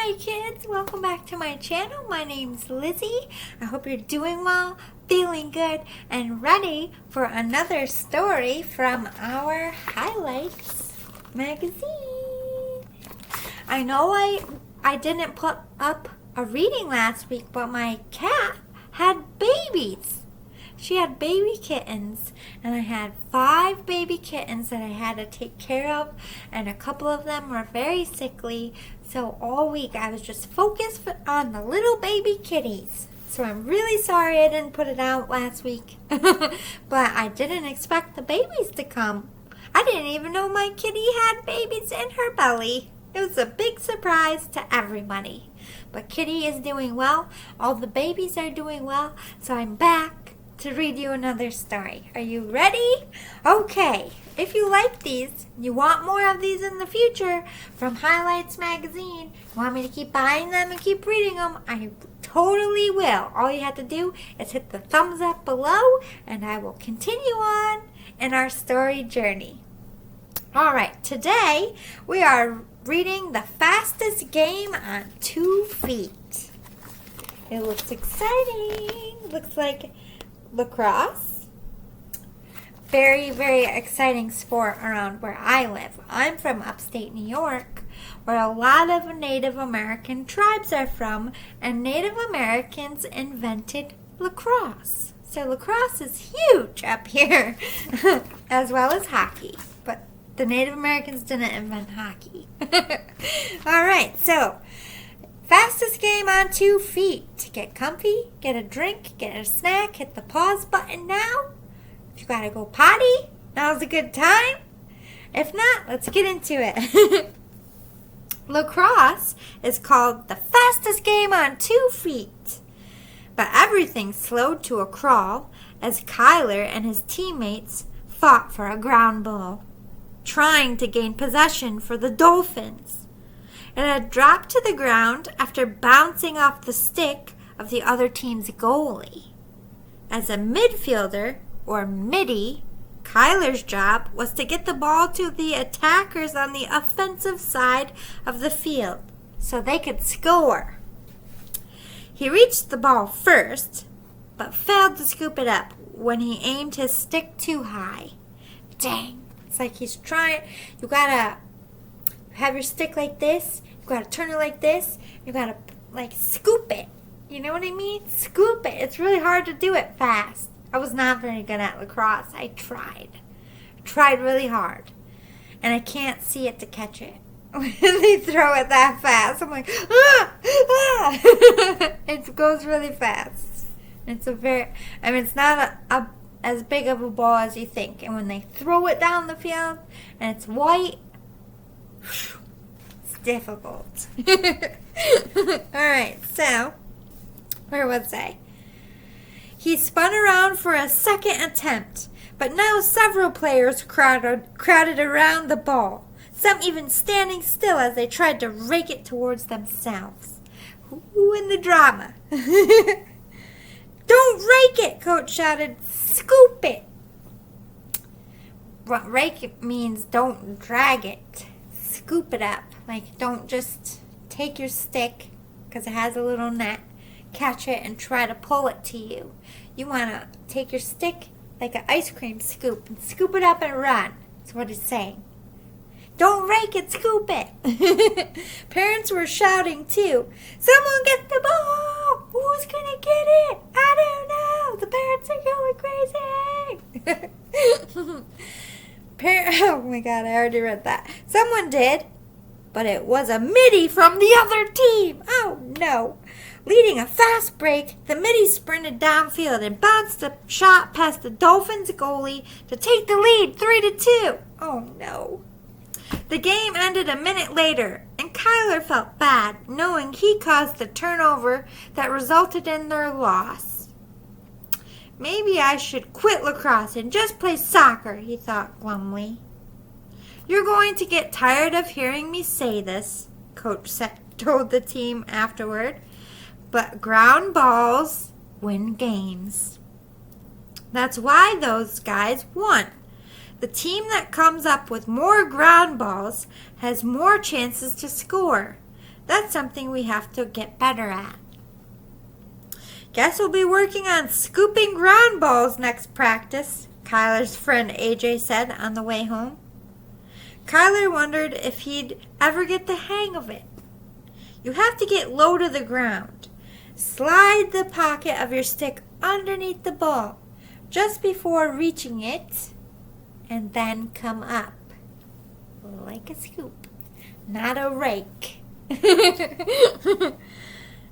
Hi kids, welcome back to my channel. My name's Lizzie. I hope you're doing well, feeling good, and ready for another story from our Highlights magazine. I know I didn't put up a reading last week, but my cat had babies. She had baby kittens, and I had 5 baby kittens that I had to take care of, and a couple of them were very sickly, so all week I was just focused on the little baby kitties. So I'm really sorry I didn't put it out last week, but I didn't expect the babies to come. I didn't even know my kitty had babies in her belly. It was a big surprise to everybody. But Kitty is doing well, all the babies are doing well, so I'm back to read you another story. Are you ready? Okay, if you like these, you want more of these in the future from Highlights magazine, you want me to keep buying them and keep reading them, I totally will. All you have to do is hit the thumbs up below and I will continue on in our story journey. Alright, today we are reading The Fastest Game on 2 Feet. It looks exciting. Looks like lacrosse. Very, very exciting sport around where I live. I'm from upstate New York, where a lot of Native American tribes are from, and Native Americans invented lacrosse. So lacrosse is huge up here, as well as hockey. But the Native Americans didn't invent hockey. Alright, so fastest game on 2 feet. Get comfy, get a drink, get a snack, hit the pause button now. If you gotta go potty, now's a good time. If not, let's get into it. Lacrosse is called the fastest game on 2 feet. But everything slowed to a crawl as Kyler and his teammates fought for a ground ball, trying to gain possession for the Dolphins. It had dropped to the ground after bouncing off the stick of the other team's goalie. As a midfielder, or midi, Kyler's job was to get the ball to the attackers on the offensive side of the field so they could score. He reached the ball first, but failed to scoop it up when he aimed his stick too high. Dang, it's like he's trying. You gotta have your stick like this. You gotta turn it like this. You gotta like scoop it. You know what I mean? Scoop it. It's really hard to do it fast. I was not very good at lacrosse. I tried really hard. And I can't see it to catch it. When they throw it that fast, I'm like, ah! It goes really fast. It's it's not as big of a ball as you think. And when they throw it down the field and it's white, it's difficult. Alright, so, where was I? He spun around for a second attempt, but now several players crowded around the ball, some even standing still as they tried to rake it towards themselves. Who in the drama? Don't rake it, Coach shouted. Scoop it. Rake it means don't drag it. Scoop it up. Like, don't just take your stick, because it has a little net, catch it, and try to pull it to you. You want to take your stick like an ice cream scoop and scoop it up and run. That's what it's saying. Don't rake it, scoop it. Parents were shouting too. Someone get the ball. Who's going to get it? I don't know. The parents are going crazy. Oh my God, I already read that. Someone did, but it was a midi from the other team. Oh no. Leading a fast break, the midi sprinted downfield and bounced a shot past the Dolphins goalie to take the lead 3-2. Oh no. The game ended a minute later, and Kyler felt bad knowing he caused the turnover that resulted in their loss. Maybe I should quit lacrosse and just play soccer, he thought glumly. You're going to get tired of hearing me say this, Coach told the team afterward. But ground balls win games. That's why those guys won. The team that comes up with more ground balls has more chances to score. That's something we have to get better at. Guess we'll be working on scooping ground balls next practice, Kyler's friend AJ said on the way home. Kyler wondered if he'd ever get the hang of it. You have to get low to the ground. Slide the pocket of your stick underneath the ball just before reaching it, and then come up like a scoop, not a rake.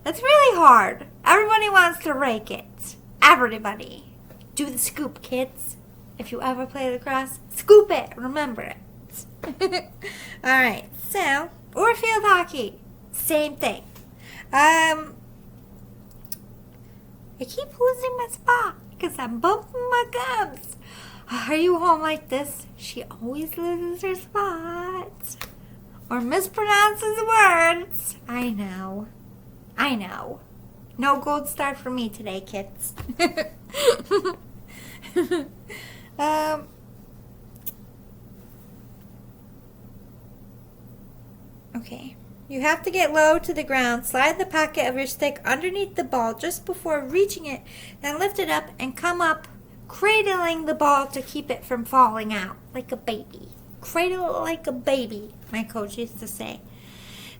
It's really hard. Everybody wants to rake it. Everybody. Do the scoop, kids. If you ever play lacrosse, scoop it. Remember it. Alright, so, or field hockey. Same thing. I keep losing my spot because I'm bumping my gums. Are you home like this? She always loses her spot. Or mispronounces words. I know. No gold star for me today, kids. Okay. You have to get low to the ground, slide the pocket of your stick underneath the ball just before reaching it, then lift it up and come up, cradling the ball to keep it from falling out, like a baby. Cradle it like a baby, my coach used to say.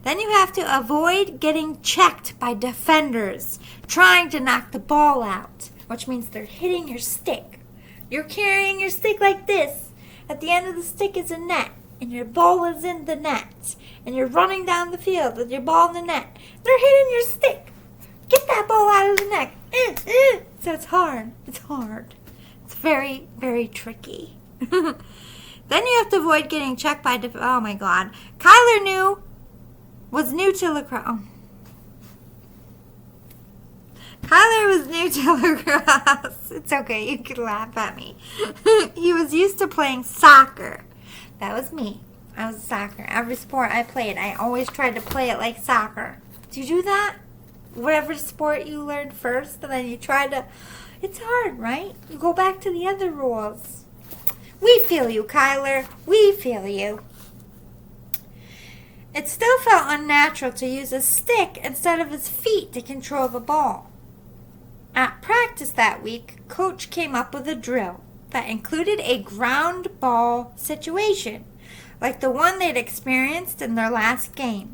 Then you have to avoid getting checked by defenders trying to knock the ball out, which means they're hitting your stick. You're carrying your stick like this. At the end of the stick is a net, and your ball is in the net. And you're running down the field with your ball in the net. They're hitting your stick. Get that ball out of the net. So it's hard. It's very, very tricky. Then you have to avoid getting checked by oh my God. Kyler was new to lacrosse. Kyler was new to lacrosse. It's okay, you can laugh at me. He was used to playing soccer. That was me. I was soccer. Every sport I played, I always tried to play it like soccer. Do you do that? Whatever sport you learned first, and then you try to... It's hard, right? You go back to the other rules. We feel you, Kyler. We feel you. It still felt unnatural to use a stick instead of his feet to control the ball. At practice that week, Coach came up with a drill that included a ground ball situation, like the one they'd experienced in their last game.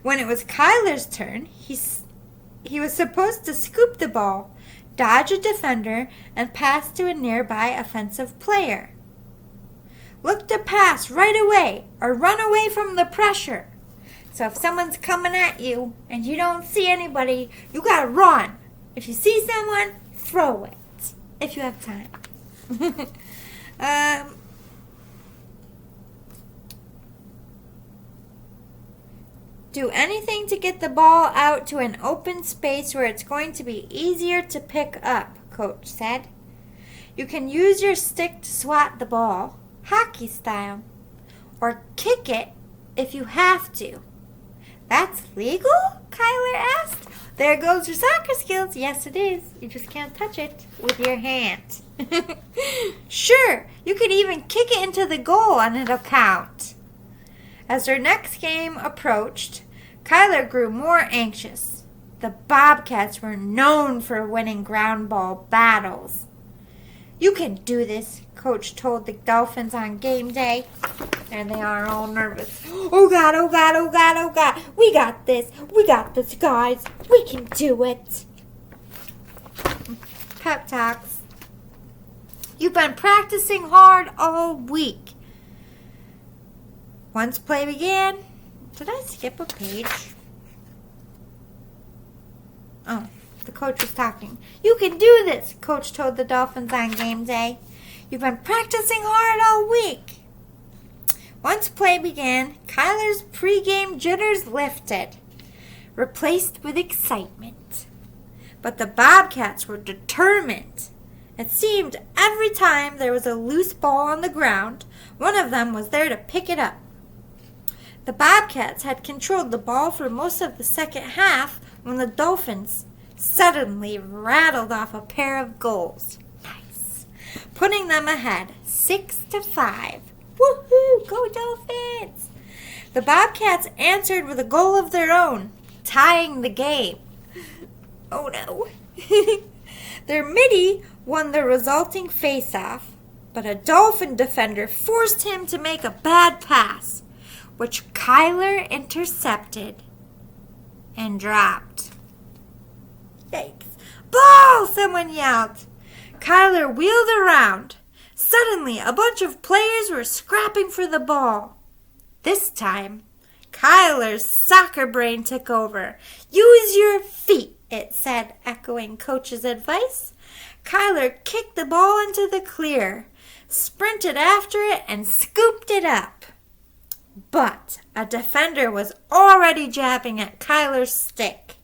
When it was Kyler's turn, he was supposed to scoop the ball, dodge a defender, and pass to a nearby offensive player. Look to pass right away or run away from the pressure. So if someone's coming at you and you don't see anybody, you gotta run. If you see someone, throw it. If you have time. Do anything to get the ball out to an open space where it's going to be easier to pick up, Coach said. You can use your stick to swat the ball, hockey style, or kick it if you have to. That's legal? Kyler asked. There goes your soccer skills. Yes, it is. You just can't touch it with your hand. Sure, you could even kick it into the goal and it'll count. As their next game approached, Kyler grew more anxious. The Bobcats were known for winning ground ball battles. You can do this, Coach told the Dolphins on game day. There they are, all nervous. Oh God, oh God, oh God, oh God. We got this, guys. We can do it. Pep talks. You've been practicing hard all week. Once play began, did I skip a page? Oh, the coach was talking. You can do this, Coach told the Dolphins on game day. You've been practicing hard all week. Once play began, Kyler's pregame jitters lifted, replaced with excitement. But the Bobcats were determined. It seemed every time there was a loose ball on the ground, one of them was there to pick it up. The Bobcats had controlled the ball for most of the second half when the Dolphins suddenly rattled off a pair of goals. Nice. Putting them ahead 6-5. Woohoo! Go Dolphins! The Bobcats answered with a goal of their own, tying the game. Oh no. Their midi won the resulting face-off, but a Dolphin defender forced him to make a bad pass, which Kyler intercepted and dropped. Yikes. Ball! Someone yelled. Kyler wheeled around. Suddenly, a bunch of players were scrapping for the ball. This time, Kyler's soccer brain took over. Use your feet, it said, echoing coach's advice. Kyler kicked the ball into the clear, sprinted after it, and scooped it up. But a defender was already jabbing at Kyler's stick.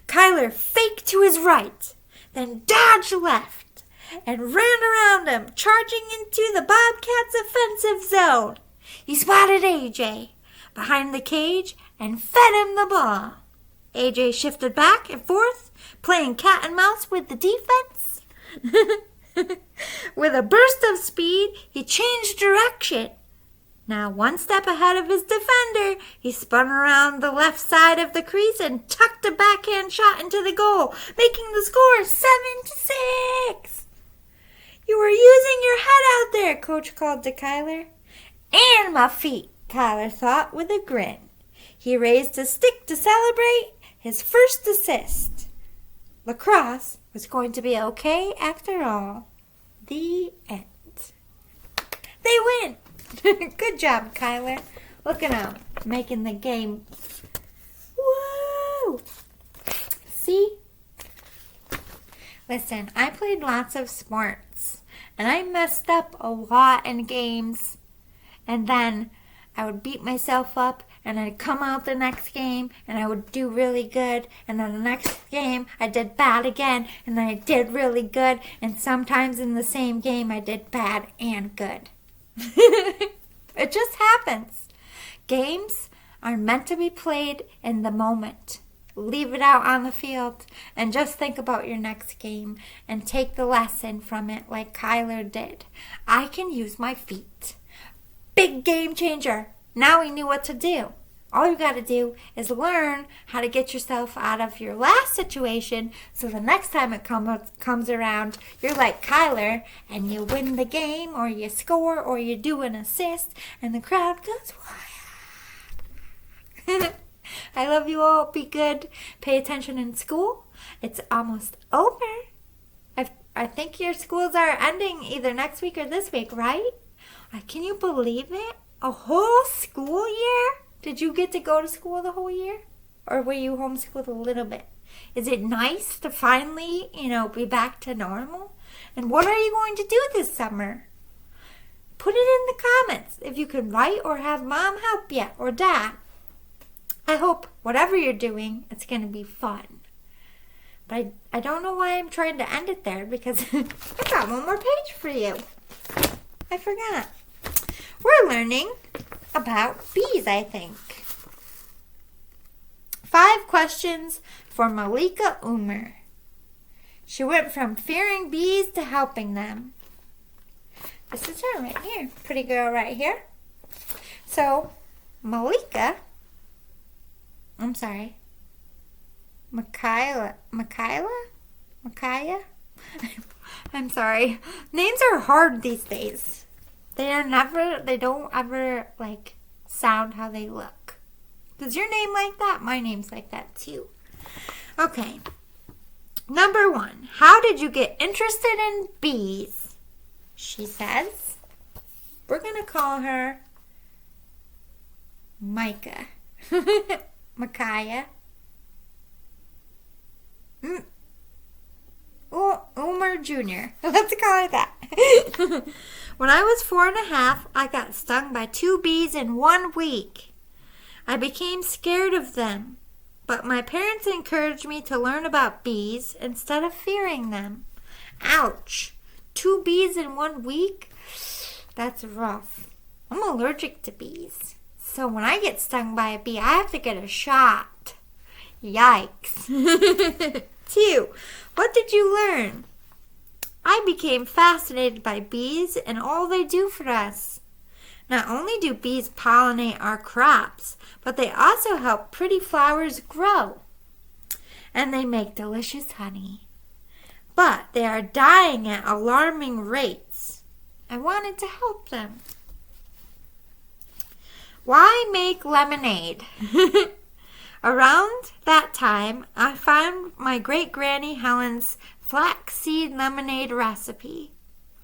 Kyler faked to his right, then dodged left, and ran around him, charging into the Bobcats' offensive zone. He spotted AJ behind the cage and fed him the ball. AJ shifted back and forth, playing cat and mouse with the defense. With a burst of speed, he changed direction. Now, one step ahead of his defender, he spun around the left side of the crease and tucked a backhand shot into the goal, making the score 7-6. You were using your head out there, Coach called to Kyler. And my feet, Kyler thought with a grin. He raised his stick to celebrate his first assist. Lacrosse was going to be okay after all. The end. They win. Good job, Kyler. Look at him making the game. Woo! See? Listen, I played lots of sports, and I messed up a lot in games. And then I would beat myself up, and I'd come out the next game, and I would do really good. And then the next game, I did bad again, and then I did really good. And sometimes in the same game, I did bad and good. It just happens. Games are meant to be played in the moment. Leave it out on the field and just think about your next game and take the lesson from it like Kyler did. I can use my feet. Big game changer. Now we knew what to do. All you got to do is learn how to get yourself out of your last situation so the next time it comes around, you're like Kyler and you win the game or you score or you do an assist and the crowd goes wild. I love you all. Be good. Pay attention in school. It's almost over. I think your schools are ending either next week or this week, right? Can you believe it? A whole school year? Did you get to go to school the whole year? Or were you homeschooled a little bit? Is it nice to finally, be back to normal? And what are you going to do this summer? Put it in the comments if you can write or have mom help you or dad. I hope whatever you're doing, it's going to be fun. But I don't know why I'm trying to end it there because I got one more page for you. I forgot. We're learning about bees, I think. 5 questions for Malika Umer. She went from fearing bees to helping them. This is her right here. Pretty girl right here. So, Micaiah? I'm sorry. Names are hard these days. They don't ever, sound how they look. Is your name like that? My name's like that, too. Okay. Number 1. How did you get interested in bees? She says. We're going to call her Micaiah. Umer Jr. Let's call her that. When I was 4.5, I got stung by 2 bees in 1 week. I became scared of them, but my parents encouraged me to learn about bees instead of fearing them. Ouch! 2 bees in 1 week? That's rough. I'm allergic to bees. So when I get stung by a bee, I have to get a shot. Yikes. 2. What did you learn? I became fascinated by bees and all they do for us. Not only do bees pollinate our crops, but they also help pretty flowers grow. And they make delicious honey. But they are dying at alarming rates. I wanted to help them. Why make lemonade? Around that time, I found my great-granny Helen's flaxseed lemonade recipe.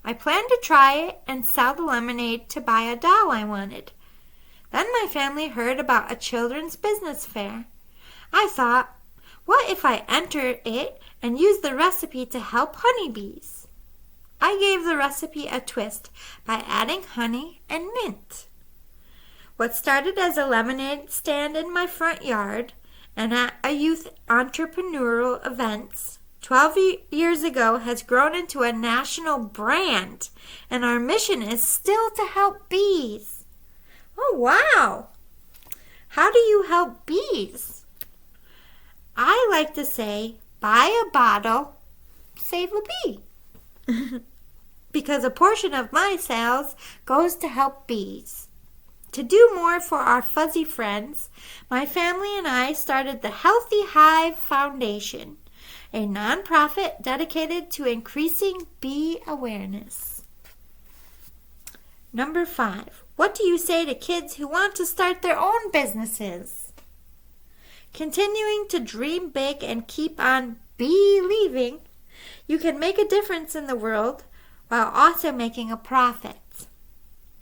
I planned to try it and sell the lemonade to buy a doll I wanted. Then my family heard about a children's business fair. I thought, what if I entered it and used the recipe to help honeybees? I gave the recipe a twist by adding honey and mint. What started as a lemonade stand in my front yard and at a youth entrepreneurial events 12 years ago has grown into a national brand, and our mission is still to help bees. Oh, wow! How do you help bees? I like to say, buy a bottle, save a bee. Because a portion of my sales goes to help bees. To do more for our fuzzy friends, my family and I started the Healthy Hive Foundation, a nonprofit dedicated to increasing bee awareness. Number 5. What do you say to kids who want to start their own businesses? Continuing to dream big and keep on believing, you can make a difference in the world while also making a profit.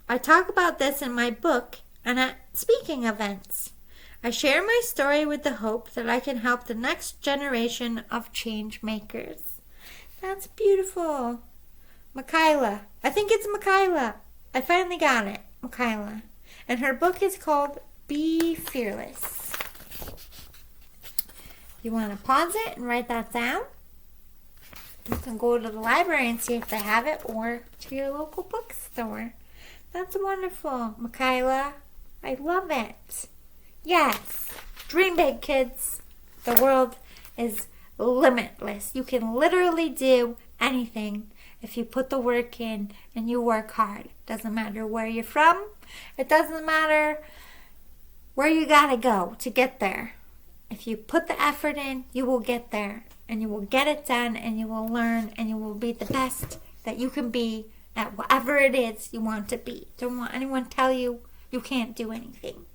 I talk about this in my book and at speaking events. I share my story with the hope that I can help the next generation of change makers. That's beautiful. Michaela. I think it's Michaela. I finally got it. Michaela. And her book is called Be Fearless. You want to pause it and write that down? You can go to the library and see if they have it, or to your local bookstore. That's wonderful, Michaela. I love it. Yes. Dream big, kids. The world is limitless. You can literally do anything if you put the work in and you work hard. Doesn't matter where you're from. It doesn't matter where you gotta go to get there. If you put the effort in, you will get there. And you will get it done, and you will learn, and you will be the best that you can be at whatever it is you want to be. Don't want anyone to tell you you can't do anything.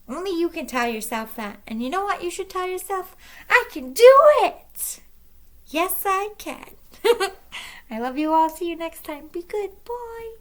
Only you can tell yourself that. And you know what you should tell yourself? I can do it! Yes, I can. I love you all. See you next time. Be good. Bye.